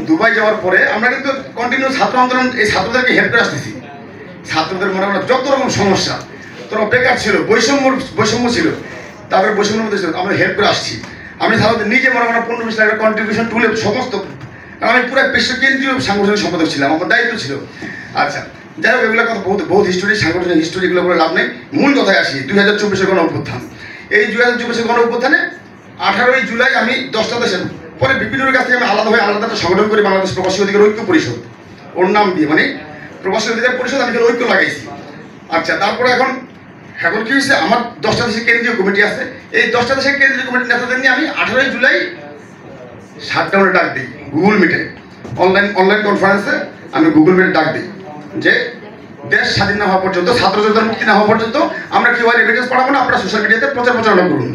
Dubai যাওয়ার পরে আমরা কিন্তু কন্টিনিউ ছাত্র আন্দোলন এই ছাত্রদেরকে হেল্প করে আসতেছি। ছাত্রদের মনে হয় যত রকম সমস্যা, তোরা বেকার ছিল, বৈষম্য ছিল, তাদের বৈষম্যের মধ্যে ছিল, আমরা হেল্প করে আসছি। আমি ছাত্রদের নিজে মনে হয় 15-20 লাখ কন্ট্রিবিউশন তুলে সমস্ত, কারণ আমি পুরো বিশ্ব কেন্দ্রীয় সাংগঠনিক সম্পাদক ছিলাম, আমার দায়িত্ব ছিল। আচ্ছা, যাই হোক, এগুলো কথা বহুত হিস্টোরি, সাংগঠনিক হিস্টোরি, এগুলো করে লাভ নেই। মূল কথায় আসি, 2024 গণ অভ্যুত্থান। এই 2024 গণ অভ্যুত্থানে 18ই জুলাই আমি 10টা দেশের পরে বিপিনের কাছ থেকে আমি আলাদা একটা সংগঠন করি, বাংলাদেশ প্রবাসী অধিকার ঐক্য পরিষদ, ওর নাম দিয়ে, মানে প্রবাসী অধিকার পরিষদ, আমি ঐক্য লাগাইছি। আচ্ছা, তারপরে এখন কি হয়েছে, আমার 10টা দেশের কেন্দ্রীয় কমিটি আছে। এই 10টা দেশের কেন্দ্রীয় কমিটির নেতাদের নিয়ে আমি 18ই জুলাই শাটডাউনে ডাক দিই, গুগল মিটে, অনলাইন কনফারেন্সে আমি গুগল মিটে ডাক দিই যে দেশ স্বাধীন না হওয়া পর্যন্ত, ছাত্র জনতার মুক্তি না হওয়া পর্যন্ত আমরা কেউ আর এভিডেন্স পাঠাবো না, আপনারা সোশ্যাল মিডিয়াতে প্রচারণা করুন।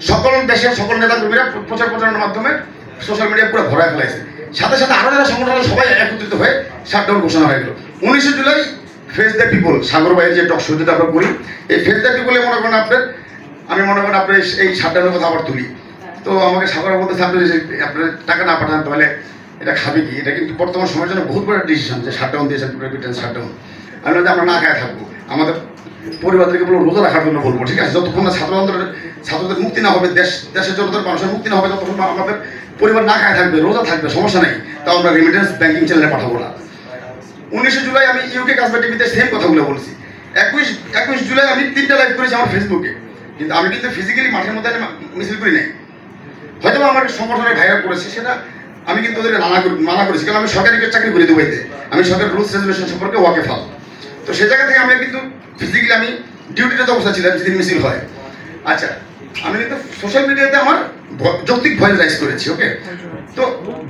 সকল দেশের সকল নেতাকর্মীরা প্রচারণার মাধ্যমে সোশ্যাল মিডিয়া পুরো ভরায় ফেলাইছে। সাথে সাথে আরো যারা সংগঠন সবাই একত্রিত হয়ে শাটডাউন ঘোষণা হয়ে গেল। 19 জুলাই ফেস দ্য পিপল, সাগর ভাইয়ের যে টক শোতে আমরা করি, এই ফেস দ্য পিপলে মনে করেন আপনার, আমি মনে করেন আপনার এই শাটডাউনের কথা আবার তুলি। তো আমাকে সাগর বলতেছে, আপনি আপনার টাকা না পাঠান তাহলে এটা খাবে কি? এটা কিন্তু বর্তমান সময়ের জন্য বহুত বড় ডিসিশন যে শাটডাউন দিয়েছেন, শাটডাউন। আমি বলতে আমরা না খায় থাকবো, আমাদের পরিবারদেরকে বলবো রোজা রাখার জন্য বলবো, ঠিক আছে? যতক্ষণ না ছাত্রদের মুক্তি না হবে, দেশের জনতার মানুষের মুক্তি না হবে, ততক্ষণ আমাদের পরিবার না খায় থাকবে, রোজা থাকবে, সমস্যা নেই, তাও আমরা রেমিটেন্স ব্যাংকিং চ্যানেলে পাঠাবো না। 19 জুলাই আমি ইউকে কাজবা টিভিতে সেম কথাগুলো বলছি। 21 জুলাই আমি 3টা লাইভ করেছি আমার ফেসবুকে, কিন্তু আমি কিন্তু ফিজিক্যালি মাঠের মধ্যে মিছিল করি নাই। হয়তো আমার সংগঠনের ভাইরা করেছে, সেটা আমি কিন্তু ওদেরকে মানা করেছি, কারণ আমি সরকারি চাকরি করি দুবাইতে, আমি সরকারের রুলস রেজুলেশন সম্পর্কে ওয়াকিফাল। তো সেই জায়গা থেকে আমি কিন্তু ফিজিক্যালি আমি ডিউটিতে অবস্থা ছিলাম যেদিন মিছিল হয়। আচ্ছা, আমি কিন্তু সোশ্যাল মিডিয়াতে আমার যৌক্তিক ভয়েস রাইজ করেছি, ওকে? তো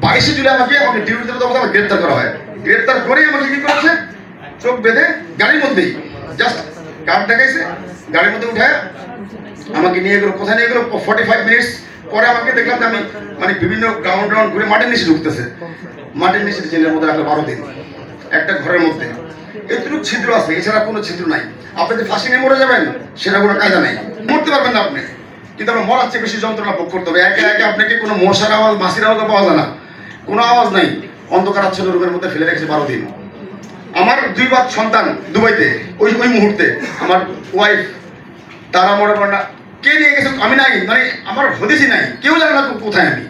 22 জুলাই আমাকে ডিউটিতে অবস্থা গ্রেপ্তার করা হয়। গ্রেপ্তার করেই আমাকে কি করেছে, চোখ বেঁধে গাড়ির মধ্যেই জাস্ট কার্ড দেখাইছে, গাড়ির মধ্যে উঠায় আমাকে নিয়ে গেলো। কোথায় নিয়ে গেলো? 45 মিনিটস পরে আমাকে দেখলাম যে আমি মানে বিভিন্ন গ্রাউন্ড ঘুরে মাটির নিচে ঢুকতেছে। মাটির নিচে জেলের মধ্যে রাখলো 12 দিন একটা ঘরের মধ্যে। এতটুকু ছিদ্র আছে, এছাড়া কোনো ছিদ্র নাই। আপনি যে ফাঁসি নিয়ে মরে যাবেন সেটা কোনো কায়দা নাই, মরতে পারবেন না আপনি, কিন্তু আপনার মরার চেয়ে বেশি যন্ত্রণা ভোগ করতে হবে। একে আপনাকে কোনো মশার আওয়াজ, মাছির আওয়াজ পাওয়া যায় না, কোনো আওয়াজ নাই। অন্ধকারাচ্ছন্ন রুমের মধ্যে ফেলে রেখেছে 12 দিন। আমার 2 বাচ্চা সন্তান দুবাইতে, ওই মুহূর্তে আমার ওয়াইফ, তারা মনে করেন না কে নিয়ে গেছে, আমি নাই, মানে আমার হদিসই নাই, কেউ জানে না কোথায় আমি।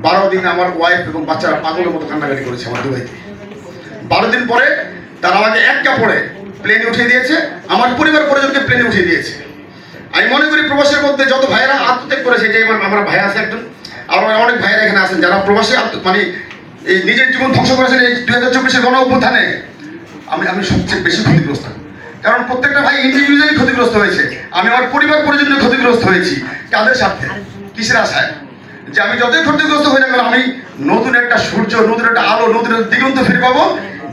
12 দিন আমার ওয়াইফ এবং বাচ্চারা পাগলের মতো কান্নাকাটি করেছে আমার দুবাইতে। 12 দিন পরে তারা আমাকে এক কাপড়ে প্লেনে উঠিয়ে দিয়েছে, আমার পরিবার পরিজনকে প্লেনে উঠিয়ে দিয়েছে। আমি মনে করি প্রবাসের মধ্যে যত ভাইয়েরা আত্মত্যাগ করেছে, যে আমার ভাই আছে একজন, আর অনেক ভাইয়েরা এখানে আছেন যারা প্রবাসী মানে এই নিজের জীবন ধ্বংস করেছেন এই 2024 গণ অভ্যুত্থানে, আমি সবচেয়ে বেশি ক্ষতিগ্রস্ত। কারণ প্রত্যেকটা ভাই ইন্ডিভিজুয়ালি ক্ষতিগ্রস্ত হয়েছে, আমি আমার পরিবার পরিজনে ক্ষতিগ্রস্ত হয়েছি। কাদের সাথে, কিসের আশায়? যে আমি যতই ক্ষতিগ্রস্ত হয়ে গেল, আমি নতুন একটা সূর্য, নতুন একটা আলো, নতুন একটা দিগন্ত ফিরে পাবো,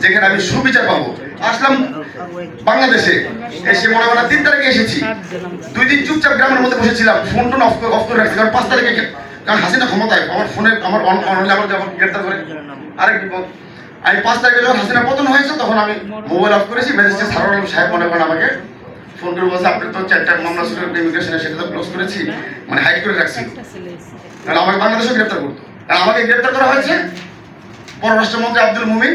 যেখানে আমি সুবিচার পাবো। আসলাম বাংলাদেশে, এসে মনে হয় 3 তারিখে এসেছি, 2 দিন চুপচাপ গ্রামের মধ্যে বসেছিলাম, ফোন টোন অফ করে রাখছি, কারণ 5 তারিখে, কারণ হাসিনা ক্ষমতায়, আমার ফোনে আমার গ্রেপ্তার করে আরেক বিপদ। আমি 5 তারিখে যখন হাসিনা পতন হয়েছে, তখন আমি মোবাইল অফ করেছি। ম্যাজিস্ট্রেট সারোয়ার আলম সাহেব মনে করেন আমাকে ফোন করে বলছে, আপনি তো 4টা মামলা ছিল ইমিগ্রেশনে, সেটা তো ক্লোজ করেছি, মানে হাইড করে রাখছি, কারণ আমাকে বাংলাদেশে গ্রেপ্তার করতো। আর আমাকে গ্রেপ্তার করা হয়েছে পররাষ্ট্রমন্ত্রী আব্দুল মুমিন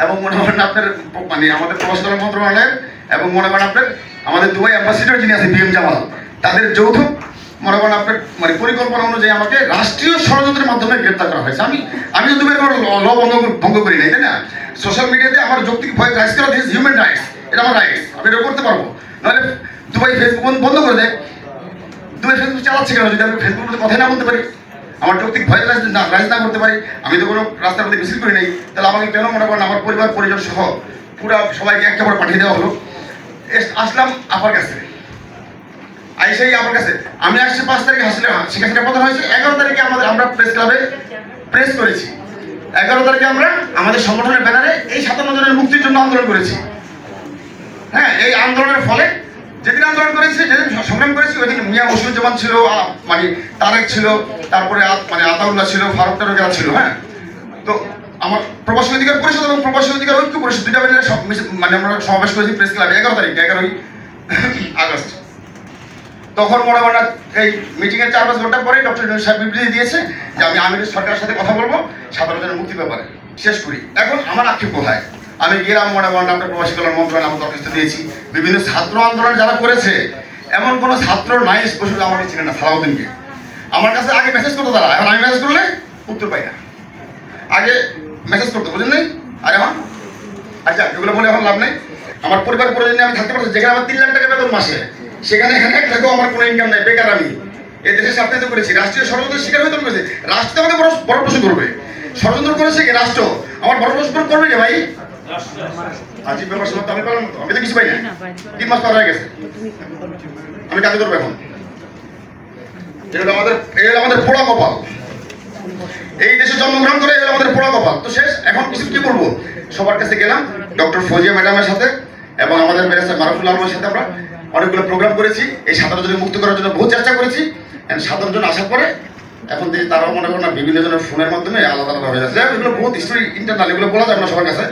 এবং মনে করেন আপনার মানে আমাদের প্রবাসী মন্ত্রণালয়ের, এবং মনে করেন আপনার আমাদের দুবাই অ্যাম্বাসিডর যিনি আছে বিএম জামাল, তাদের যৌথ মনে করেন আপনার মানে পরিকল্পনা অনুযায়ী আমাকে রাষ্ট্রীয় ষড়যন্ত্রের মাধ্যমে গ্রেপ্তার করা হয়েছে। আমি তো দুবাইয়ের কোনো ল ভঙ্গ করি নাই, তাই না? সোশ্যাল মিডিয়াতে আমার যৌক্তিক ভয় রাইজ করা, দিস হিউম্যান রাইটস, এটা আমার রাইটস, আমি এটা করতে পারবো। নাহলে দুবাই ফেসবুক বন্ধ করে দেয়। দুবাই ফেসবুক চালাচ্ছে কেন? যদি আমি ফেসবুকের কথাই না বলতে পারি, আমার যৌক্তিক ভয় রাইজ না করতে পারি, আমি তো কোনো রাস্তার মধ্যে মিছিল করি নাই, তাহলে আমাকে কেন মনে করেন আমার পরিবার পরিজন সহ পুরো সবাইকে একটা করে পাঠিয়ে দেওয়া হলো? আসলাম আপার কাছে, আইসাই আমার কাছে আমি আসছি 5 তারিখে শেখ হাসিনা পতন হয়েছে। 11 তারিখে আমরা প্রেস ক্লাবে প্রেস করেছি। 11 তারিখে আমরা আমাদের সংগঠনের ব্যানারে এই 57 জনের মুক্তির জন্য আন্দোলন করেছি। হ্যাঁ, এই আন্দোলনের ফলে যেদিন আন্দোলন করেছি, যেদিন সংগ্রাম করেছি, ওই দিন মিয়া মুসলিমুজ্জামান ছিল, মানে তারেক ছিল, তারপরে মানে আতাউল্লাহ ছিল, ফারুক টারুকেরা ছিল। হ্যাঁ, তো আমার প্রবাসী অধিকার পরিষদ এবং প্রবাসী অধিকার ঐক্য পরিষদ 2টা ব্যানারে মানে আমরা সমাবেশ করেছি প্রেস ক্লাবে 11 তারিখ, 11ই আগস্ট। তখন মনে হয় না এই মিটিংয়ের 4-5 ঘন্টা পরে ডক্টর ইউনূস সাহেব বিবৃতি দিয়েছে যে আমি আমিরের সরকারের সাথে কথা বলবো সাধারণ মুক্তি ব্যাপারে। শেষ করি। এখন আমার আক্ষেপ কোথায়? আমি গেলাম মনে করেন আপনার প্রবাসী কল্যাণ মন্ত্রণালয় আমার দরখাস্ত দিয়েছি, বিভিন্ন ছাত্র আন্দোলন যারা করেছে এমন কোনো ছাত্র নাই স্পষ্ট আমাকে ছিলেন না সালাউদ্দিনকে। আমার কাছে আগে মেসেজ করতো তারা, এখন আমি মেসেজ করলে উত্তর পাই না। আগে মেসেজ করতো, বুঝলেন নাই? আর এখন আচ্ছা এগুলো বলে এখন লাভ নেই। আমার পরিবার প্রয়োজনে আমি থাকতে পারছি, যেখানে আমার 3 লাখ টাকা বেতন মাসে, সেখানে এখানে এক টাকাও আমার কোনো ইনকাম নাই, বেকার আমি। এই দেশের স্বার্থে তো করেছি, রাষ্ট্রীয় ষড়যন্ত্রের শিকার হইতে করেছে। রাষ্ট্র আমাকে বড় প্রশ্ন করবে, ষড়যন্ত্র করেছে কি রাষ্ট্র? আমার বড় প্রশ্ন করবে কে ভাই? আজিব ব্যাপার সমাপ্ত। আমি পারলাম তো, আমি তো কিছু পাই না। 3 মাস পার হয়ে গেছে, আমি কাজে করবো এখন। এগুলো আমাদের পোড়া কপাল। এই দেশে জন্মগ্রহণ করে এগুলো আমাদের পোড়া কপাল। তো শেষ, এখন কিছু কি করবো? সবার কাছে গেলাম, ডক্টর ফৌজিয়া ম্যাডামের সাথে এবং আমাদের ব্যারিস্টার মারুফুল আলমের সাথে আমরা অনেকগুলো প্রোগ্রাম করেছি। এই 17 জনের মুক্ত করার জন্য বহু চেষ্টা করেছি। 17 জন আসার পরে এখন দেখি তারাও মনে করেন না বিভিন্ন জনের ফোনের মাধ্যমে আলাদা আলাদা হয়ে যাচ্ছে। এগুলো বহুত হিস্টোরি ইন্টারনাল, এগুলো বলা যাবে না সবার কাছে।